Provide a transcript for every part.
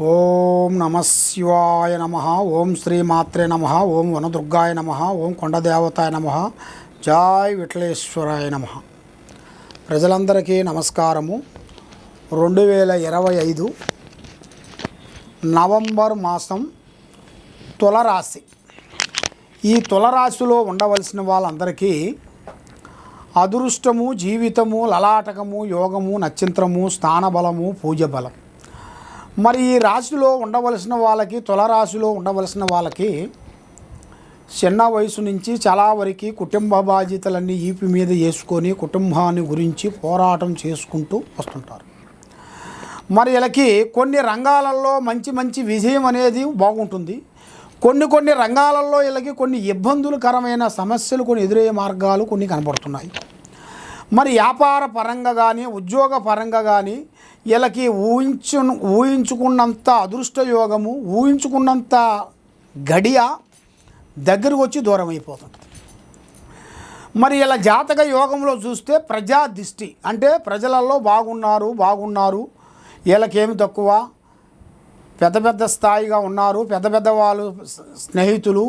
ఓం నమ శివాయ నమ. ఓం శ్రీమాత్రే నమ. ఓం వనదుర్గాయ నమ. ఓం కొండదేవతాయ నమ. జై విఠలేశ్వరాయ నమ. ప్రజలందరికీ నమస్కారము. 2025 నవంబర్ మాసం తులరాశి. ఈ తులరాశిలో ఉండవలసిన వాళ్ళందరికీ అదృష్టము, జీవితము, లలాటకము, యోగము, నక్షత్రము, స్థానబలము, పూజ బలం. మరి ఈ రాశిలో ఉండవలసిన వాళ్ళకి, తులరాశిలో ఉండవలసిన వాళ్ళకి చిన్న వయసు నుంచి చాలా వరకు కుటుంబ బాధ్యతలన్నీ ఈపి మీద వేసుకొని కుటుంబాన్ని గురించి పోరాటం చేసుకుంటూ వస్తుంటారు. మరి వీళ్ళకి కొన్ని రంగాలలో మంచి మంచి విజయం అనేది బాగుంటుంది. కొన్ని రంగాలలో వీళ్ళకి కొన్ని ఇబ్బందులకరమైన సమస్యలు, కొన్ని ఎదురయ్యే మార్గాలు కొన్ని కనబడుతున్నాయి. మరి వ్యాపార పరంగా కానీ, ఉద్యోగ పరంగా కానీ వీళ్ళకి ఊహించుకున్నంత అదృష్ట యోగము, ఊహించుకున్నంత గడియ దగ్గరకు వచ్చి దూరం అయిపోతుంది. మరి ఇలా జాతక యోగంలో చూస్తే ప్రజా దిష్టి అంటే ప్రజలలో బాగున్నారు, వీళ్ళకేమి తక్కువ, పెద్ద స్థాయిగా ఉన్నారు, పెద్ద వాళ్ళు స్నేహితులు,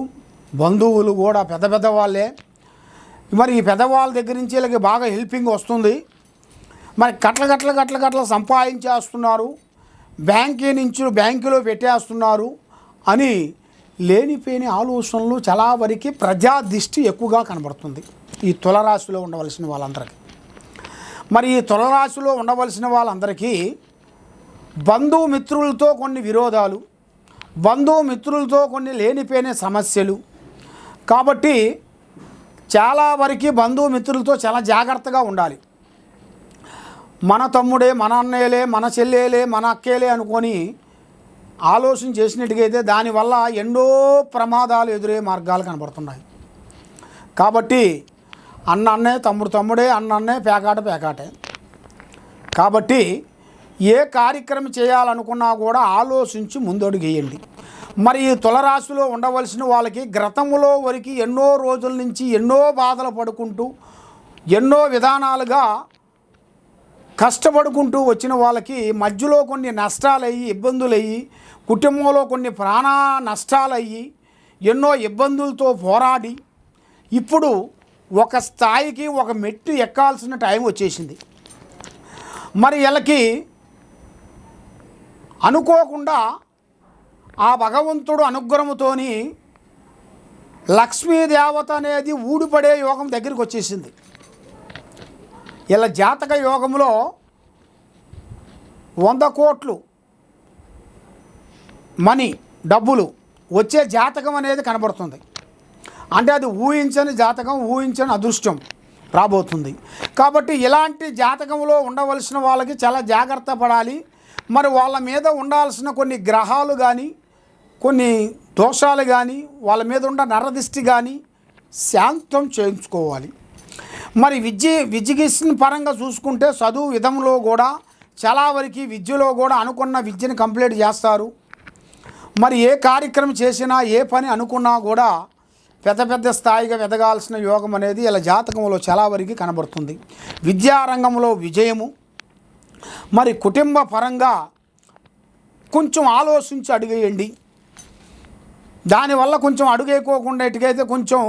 బంధువులు కూడా పెద్ద వాళ్ళే. మరి ఈ పెద్దవాళ్ళ దగ్గర నుంచి వీళ్ళకి బాగా హెల్పింగ్ వస్తుంది. మరి కట్ల సంపాదించేస్తున్నారు, బ్యాంకులో పెట్టేస్తున్నారు అని లేనిపోయిన ఆలోచనలు చాలా వరకు ప్రజా దిష్టి ఎక్కువగా కనబడుతుంది ఈ తులరాశిలో ఉండవలసిన వాళ్ళందరికీ. మరి ఈ తులరాశిలో ఉండవలసిన వాళ్ళందరికీ బంధుమిత్రులతో కొన్ని విరోధాలు, బంధుమిత్రులతో కొన్ని లేనిపోయిన సమస్యలు. కాబట్టి చాలా వరకు బంధుమిత్రులతో చాలా జాగ్రత్తగా ఉండాలి. మన తమ్ముడే, మన అన్నయ్యలే, మన చెల్లెలే, మన అక్కేలే అనుకొని ఆలోచన చేసినట్టుగైతే దానివల్ల ఎన్నో ప్రమాదాలు ఎదురయ్యే మార్గాలు కనబడుతున్నాయి. కాబట్టి అన్నే, తమ్ముడే, అన్నే, పేకాటే. కాబట్టి ఏ కార్యక్రమం చేయాలనుకున్నా కూడా ఆలోచించి ముందడుగు వేయండి. మరి ఈ తులరాశిలో ఉండవలసిన వాళ్ళకి గతంలో వరకు ఎన్నో రోజుల నుంచి ఎన్నో బాధలు పడుకుంటూ ఎన్నో విధానాలుగా కష్టపడుకుంటూ వచ్చిన వాళ్ళకి మధ్యలో కొన్ని నష్టాలయ్యి, ఇబ్బందులయ్యి, కుటుంబంలో కొన్ని ప్రాణ నష్టాలయ్యి ఎన్నో ఇబ్బందులతో పోరాడి ఇప్పుడు ఒక స్థాయికి ఒక మెట్టు ఎక్కాల్సిన టైం వచ్చేసింది. మరి వీళ్ళకి అనుకోకుండా ఆ భగవంతుడు అనుగ్రహంతోని లక్ష్మీదేవత అనేది ఊడిపడే యోగం దగ్గరికి వచ్చేసింది. ఇలా జాతక యోగంలో 100 కోట్లు మనీ, డబ్బులు వచ్చే జాతకం అనేది కనబడుతుంది. అంటే అది ఊహించని జాతకం, ఊహించని అదృష్టం రాబోతుంది. కాబట్టి ఇలాంటి జాతకంలో ఉండవలసిన వాళ్ళకి చాలా జాగ్రత్త పడాలి. మరి వాళ్ళ మీద ఉండాల్సిన కొన్ని గ్రహాలు కానీ, కొన్ని దోషాలు కానీ, వాళ్ళ మీద ఉన్న నరదిష్టి కానీ శాంతం చేయించుకోవాలి. మరి విద్యకి పరంగా చూసుకుంటే చదువు విధంలో కూడా చాలా వరకు విద్యలో కూడా అనుకున్న విద్యను కంప్లీట్ చేస్తారు. మరి ఏ కార్యక్రమం చేసినా, ఏ పని అనుకున్నా కూడా పెద్ద స్థాయిగా ఎదగాల్సిన యోగం అనేది ఇలా జాతకంలో చాలా వరకు కనబడుతుంది. విద్యారంగంలో విజయము. మరి కుటుంబ పరంగా కొంచెం ఆలోచించి అడుగేయండి. దానివల్ల కొంచెం అడుగేయకోకుండా ఇటుకైతే కొంచెం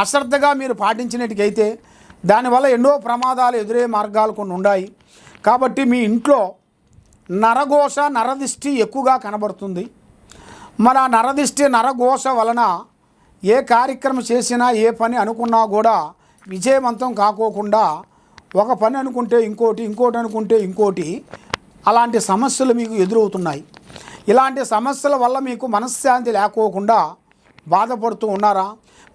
అశ్రద్ధగా మీరు పాటించినట్టుకైతే దానివల్ల ఎన్నో ప్రమాదాలు ఎదురే మార్గాలు కొన్ని ఉన్నాయి. కాబట్టి మీ ఇంట్లో నరఘోష, నరదిష్టి ఎక్కువగా కనబడుతుంది. మరి ఆ నరదిష్టి, నరఘోష వలన ఏ కార్యక్రమం చేసినా, ఏ పని అనుకున్నా కూడా విజయవంతం కాకోకుండా ఒక పని అనుకుంటే ఇంకోటి అనుకుంటే ఇంకోటి, అలాంటి సమస్యలు మీకు ఎదురవుతున్నాయి. ఇలాంటి సమస్యల వల్ల మీకు మనశ్శాంతి లేకోకుండా బాధపడుతూ ఉన్నారా?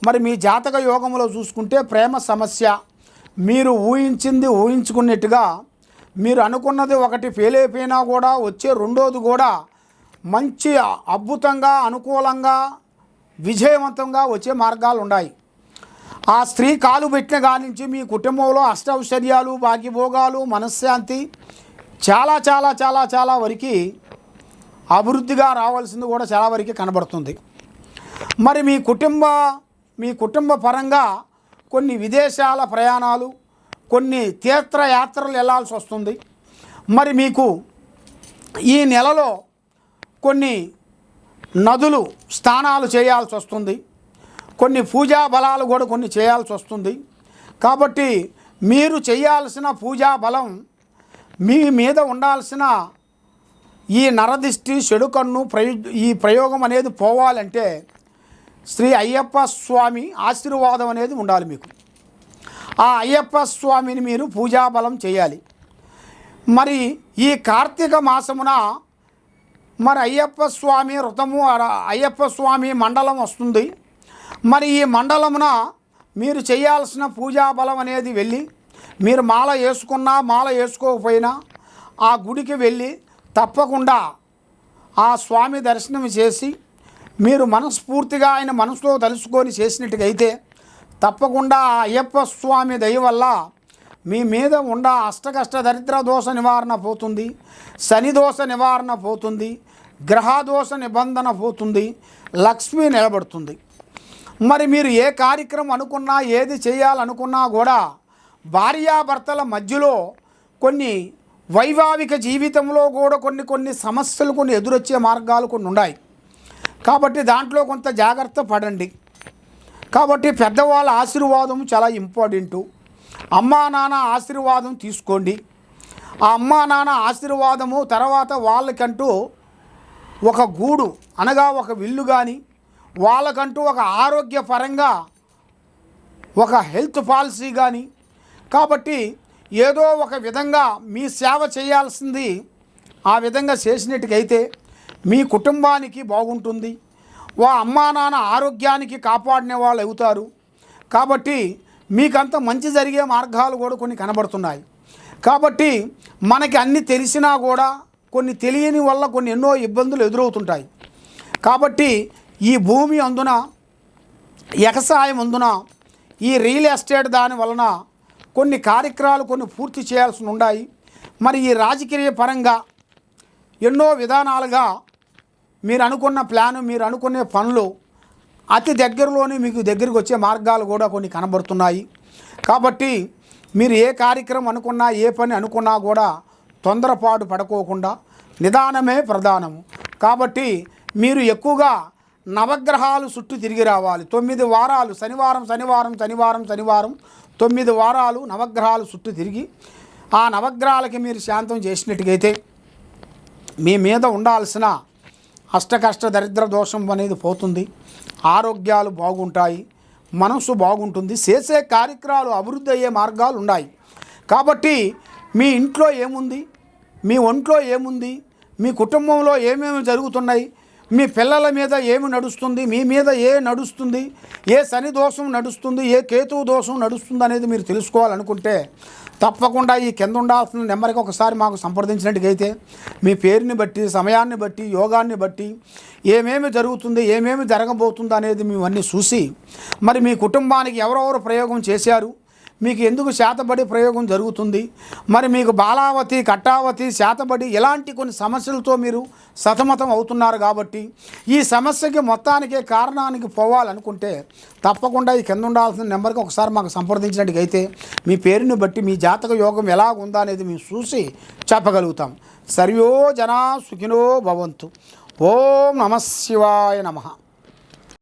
మరి మీ జాతక యోగంలో చూసుకుంటే ప్రేమ సమస్య, మీరు ఊహించుకున్నట్టుగా మీరు అనుకున్నది ఒకటి ఫెయిల్ అయిపోయినా కూడా వచ్చే రెండోది కూడా మంచి అద్భుతంగా, అనుకూలంగా, విజయవంతంగా వచ్చే మార్గాలు ఉన్నాయి. ఆ స్త్రీ కాలు పెట్టిన కాడి నుంచి మీ కుటుంబంలో అష్టైశ్వర్యాలు, భాగ్యభోగాలు, మనశ్శాంతి చాలా వరకు అభివృద్ధిగా రావాల్సింది కూడా చాలా వరకు కనబడుతుంది. మరి మీ కుటుంబ పరంగా కొన్ని విదేశాల ప్రయాణాలు, కొన్ని తీర్థయాత్రలు వెళ్ళాల్సి వస్తుంది. మరి మీకు ఈ నెలలో కొన్ని నదులు స్నానాలు చేయాల్సి వస్తుంది, కొన్ని పూజా బలాలు కూడా కొన్ని చేయాల్సి వస్తుంది. కాబట్టి మీరు చేయాల్సిన పూజా బలం, మీ మీద ఉండాల్సిన ఈ నరదిష్టి చెడుకన్ను ఈ ప్రయోగం అనేది పోవాలంటే శ్రీ అయ్యప్ప స్వామి ఆశీర్వాదం అనేది ఉండాలి మీకు. ఆ అయ్యప్ప స్వామిని మీరు పూజాబలం చేయాలి. మరి ఈ కార్తీక మాసమున మరి అయ్యప్ప స్వామి వ్రతము, అయ్యప్ప స్వామి మండలం వస్తుంది. మరి ఈ మండలమున మీరు చేయాల్సిన పూజాబలం అనేది వెళ్ళి, మీరు మాల వేసుకున్నా మాల వేసుకోకపోయినా ఆ గుడికి వెళ్ళి తప్పకుండా ఆ స్వామి దర్శనం చేసి మీరు మనస్ఫూర్తిగా ఆయన మనసులో తలుసుకొని చేసినట్టుగైతే తప్పకుండా ఆ అయ్యప్ప స్వామి దయ వల్ల మీ మీద ఉన్న అష్టకష్ట దరిద్ర దోష నివారణ పోతుంది, శని దోష నివారణ పోతుంది, గ్రహదోష నిబంధన పోతుంది, లక్ష్మి నిలబడుతుంది. మరి మీరు ఏ కార్యక్రమం అనుకున్నా, ఏది చేయాలనుకున్నా కూడా భార్యాభర్తల మధ్యలో కొన్ని వైవాహిక జీవితంలో కూడా కొన్ని సమస్యలు కొన్ని ఎదురొచ్చే మార్గాలు కొన్ని ఉన్నాయి. కాబట్టి దాంట్లో కొంత జాగ్రత్త పడండి. కాబట్టి పెద్దవాళ్ళ ఆశీర్వాదం చాలా ఇంపార్టెంటు. అమ్మా నాన్న ఆశీర్వాదం తీసుకోండి. ఆ అమ్మా నాన్న ఆశీర్వాదము తర్వాత వాళ్ళకంటూ ఒక గూడు అనగా ఒక విల్లు కానీ, వాళ్ళకంటూ ఒక ఆరోగ్యపరంగా ఒక హెల్త్ పాలసీ కానీ, కాబట్టి ఏదో ఒక విధంగా మీ సేవ చేయాల్సింది ఆ విధంగా చేసినట్టుకైతే మీ కుటుంబానికి బాగుంటుంది. అమ్మా నాన్న ఆరోగ్యానికి కాపాడిన వాళ్ళు అవుతారు. కాబట్టి మీకంత మంచి జరిగే మార్గాలు కూడా కొన్ని కనబడుతున్నాయి. కాబట్టి మనకి అన్ని తెలిసినా కూడా కొన్ని తెలియని వల్ల కొన్ని ఎన్నో ఇబ్బందులు ఎదురవుతుంటాయి. కాబట్టి ఈ భూమి అందున, వ్యవసాయం అందున, ఈ రియల్ ఎస్టేట్ దాని వలన కొన్ని కార్యక్రమాలు కొన్ని పూర్తి చేయాల్సి ఉన్నాయి. మరి ఈ రాజకీయ పరంగా ఎన్నో విధానాలుగా మీరు అనుకున్న ప్లాను, మీరు అనుకునే పనులు అతి దగ్గరలోనే మీకు దగ్గరికి వచ్చే మార్గాలు కూడా కొన్ని కనబడుతున్నాయి. కాబట్టి మీరు ఏ కార్యక్రమం అనుకున్నా, ఏ పని అనుకున్నా కూడా తొందరపాటు పడుకోకుండా నిదానమే ప్రధానము. కాబట్టి మీరు ఎక్కువగా నవగ్రహాలు చుట్టూ తిరిగి రావాలి. 9 వారాలు శనివారం 9 వారాలు నవగ్రహాలు చుట్టూ తిరిగి ఆ నవగ్రహాలకి మీరు శాంతం చేసినట్టుగైతే మీ మీద ఉండాల్సిన అష్టకష్ట దరిద్ర దోషం అనేది పోతుంది, ఆరోగ్యాలు బాగుంటాయి, మనసు బాగుంటుంది, చేసే కార్యక్రమాలు అభివృద్ధి అయ్యే మార్గాలు ఉన్నాయి. కాబట్టి మీ ఇంట్లో ఏముంది, మీ ఒంట్లో ఏముంది, మీ కుటుంబంలో ఏమేమి జరుగుతున్నాయి, మీ పిల్లల మీద ఏమి నడుస్తుంది, మీ మీద ఏ నడుస్తుంది, ఏ శని దోషం నడుస్తుంది, ఏ కేతువు దోషం నడుస్తుంది అనేది మీరు తెలుసుకోవాలనుకుంటే తప్పకుండా ఈ కింద ఉండాల్సిన నెంబర్కి ఒకసారి మాకు సంప్రదించినట్టుగైతే మీ పేరుని బట్టి, సమయాన్ని బట్టి, యోగాన్ని బట్టి ఏమేమి జరుగుతుంది, ఏమేమి జరగబోతుంది అనేది మేము అన్నీ చూసి మరి మీ కుటుంబానికి ఎవరెవరు ప్రయోగం చేశారు, మీకు ఎందుకు శాతబడి ప్రయోగం జరుగుతుంది, మరి మీకు బాలావతి, కట్టావతి, శాతబడి ఇలాంటి కొన్ని సమస్యలతో మీరు సతమతం అవుతున్నారు. కాబట్టి ఈ సమస్యకి మొత్తానికే కారణానికి పోవాలనుకుంటే తప్పకుండా ఈ కింద ఉండాల్సిన నెంబర్కి ఒకసారి మాకు సంప్రదించినట్టుగైతే మీ పేరుని బట్టి మీ జాతక యోగం ఎలా ఉందా అనేది మేము చూసి చెప్పగలుగుతాం. సర్వో జనా సుఖినో భవంతు. ఓం నమః శివాయ నమః.